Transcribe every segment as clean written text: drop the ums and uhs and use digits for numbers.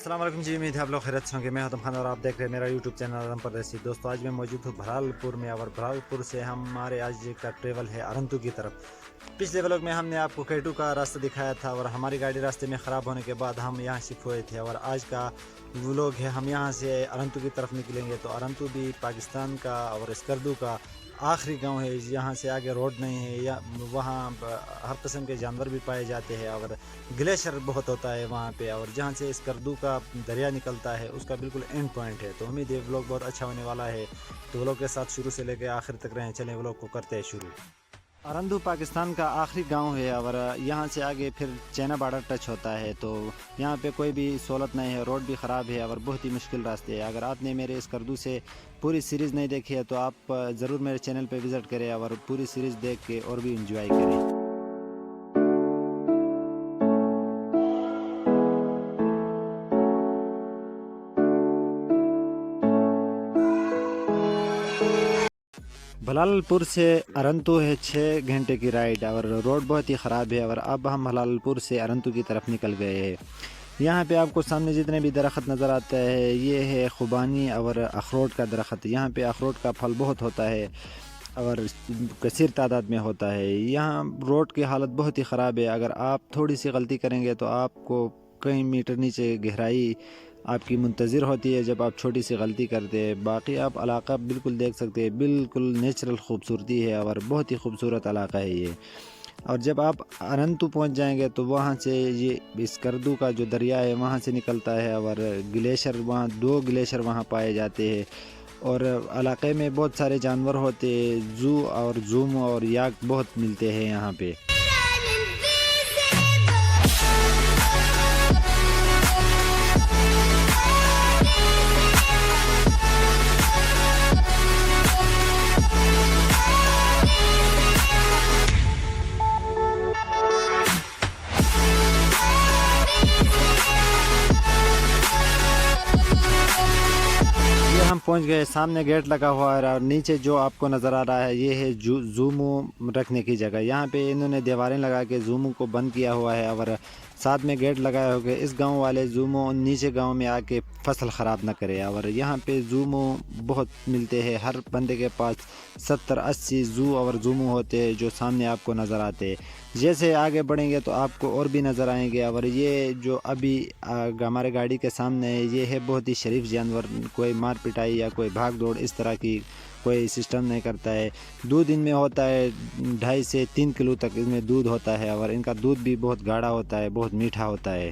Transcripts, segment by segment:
अस्सलाम वालेकुम जी, उम्मीद है आप लोग खैरियत से होंगे। मैं आदम खान और आप देख रहे हैं मेरा यूट्यूब चैनल आदम परदेसी। दोस्तों, आज मैं मौजूद हूँ बहरालपुर में और बहरालपुर से हमारे आज का ट्रेवल है अरंतु की तरफ। पिछले व्लॉग में हमने आपको केटू का रास्ता दिखाया था और हमारी गाड़ी रास्ते में ख़राब होने के बाद हम यहाँ शिफ्ट हुए थे। और आज का व्लॉग है हम यहाँ से अरंतु की तरफ निकलेंगे। तो अरंतु भी पाकिस्तान का और स्कर्दू का आखिरी गांव है। यहाँ से आगे रोड नहीं है, या वहाँ हर किस्म के जानवर भी पाए जाते हैं और ग्लेशियर बहुत होता है वहाँ पे। और जहाँ से स्कर्दू का दरिया निकलता है उसका बिल्कुल एंड पॉइंट है। तो उम्मीद है व्लॉग बहुत अच्छा होने वाला है। तो व्लॉग के साथ शुरू से लेकर आखिर तक रहें। चलें व्लॉग को करते हैं शुरू। अरंतु पाकिस्तान का आखिरी गांव है और यहाँ से आगे फिर चाइना बॉर्डर टच होता है। तो यहाँ पे कोई भी सहूलत नहीं है, रोड भी ख़राब है और बहुत ही मुश्किल रास्ते है। अगर आपने मेरे इस स्कर्दू से पूरी सीरीज़ नहीं देखी है तो आप ज़रूर मेरे चैनल पे विज़िट करें और पूरी सीरीज़ देख के और भी इंजॉय करें। भलालपुर से अरंतु है 6 घंटे की राइड और रोड बहुत ही ख़राब है। और अब हम भलालपुर से अरंतु की तरफ निकल गए हैं। यहाँ पे आपको सामने जितने भी दरख्त नज़र आते हैं ये है खुबानी और अखरोट का दरख्त। यहाँ पे अखरोट का फल बहुत होता है और कसीर तादाद में होता है। यहाँ रोड की हालत बहुत ही ख़राब है। अगर आप थोड़ी सी गलती करेंगे तो आपको कई मीटर नीचे गहराई आपकी मुंतज़िर होती है जब आप छोटी सी गलती करते हैं। बाकी आप इलाका बिल्कुल देख सकते हैं, बिल्कुल नेचुरल खूबसूरती है और बहुत ही खूबसूरत इलाका है ये। और जब आप अरंतु पहुंच जाएंगे तो वहाँ से ये स्कर्दू का जो दरिया है वहाँ से निकलता है और ग्लेशियर, वहाँ 2 ग्लेशियर वहाँ पाए जाते हैं। और इलाके में बहुत सारे जानवर होते हैं, जू और जूम और याक बहुत मिलते हैं यहाँ पे। हम पहुंच गए, सामने गेट लगा हुआ है और नीचे जो आपको नज़र आ रहा है ये है जूमू रखने की जगह। यहाँ पे इन्होंने दीवारें लगा के जूमू को बंद किया हुआ है और साथ में गेट लगाए हुए इस गांव वाले जूमू नीचे गांव में आके फसल ख़राब ना करे। और यहाँ पे जूमू बहुत मिलते हैं, हर बंदे के पास 70-80 जू और जूमू होते हैं जो सामने आपको नज़र आते हैं। जैसे आगे बढ़ेंगे तो आपको और भी नज़र आएंगे। और ये जो अभी हमारे गाड़ी के सामने है ये है बहुत ही शरीफ जानवर, कोई मार पिटाई या कोई भाग दौड़ इस तरह की कोई सिस्टम नहीं करता है। दूध इनमें होता है 2.5 से 3 किलो तक इसमें दूध होता है और इनका दूध भी बहुत गाढ़ा होता है, बहुत मीठा होता है।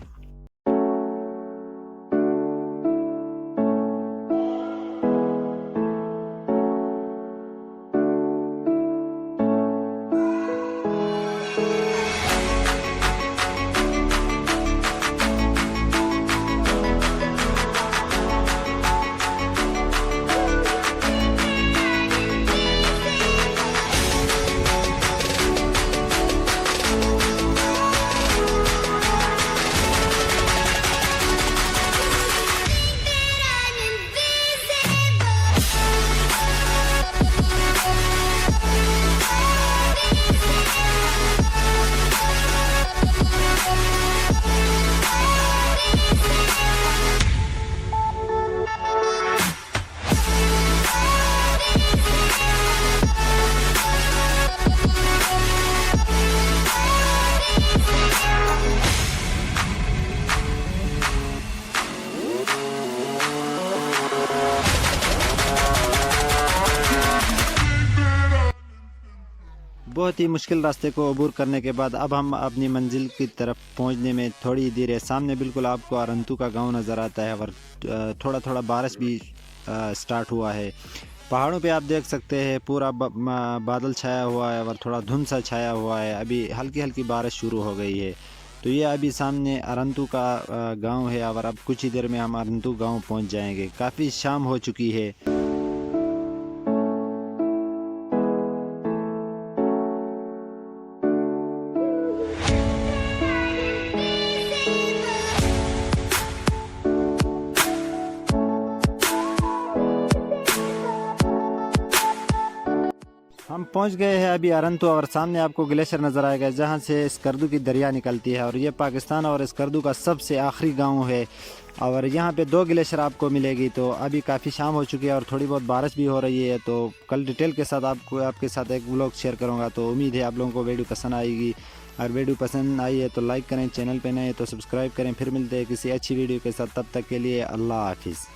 बहुत ही मुश्किल रास्ते को अबूर करने के बाद अब हम अपनी मंजिल की तरफ पहुंचने में थोड़ी देर है। सामने बिल्कुल आपको अरंतु का गांव नज़र आता है और थोड़ा थोड़ा बारिश भी स्टार्ट हुआ है। पहाड़ों पे आप देख सकते हैं पूरा बादल छाया हुआ है और थोड़ा धुंध सा छाया हुआ है। अभी हल्की हल्की बारिश शुरू हो गई है। तो ये अभी सामने अरंतु का गांव है और अब कुछ ही देर में हम अरंतु गांव पहुंच जाएंगे। काफ़ी शाम हो चुकी है। ہم پہنچ گئے ہیں ابھی ارنتو اور سامنے آپ کو گلیشر نظر آئے گا جہاں سے اسکردو کی دریا نکلتی ہے اور یہ پاکستان اور اسکردو کا سب سے آخری گاؤں ہے اور یہاں پہ 2 گلیشر آپ کو ملے گی. تو ابھی کافی شام ہو چکی ہے اور تھوڑی بہت بارش بھی ہو رہی ہے تو کل ڈیٹیل کے ساتھ آپ کے ساتھ ایک ولاگ شیئر کروں گا. تو امید ہے آپ لوگوں کو ویڈیو پسند آئے گی اور ویڈیو پسند آئی ہے تو لائک کریں, چینل پہ نئے تو سبسکرائب کریں. پھر ملتے ہیں کسی اچھی ویڈیو کے ساتھ, تب تک کے لیے اللہ حافظ.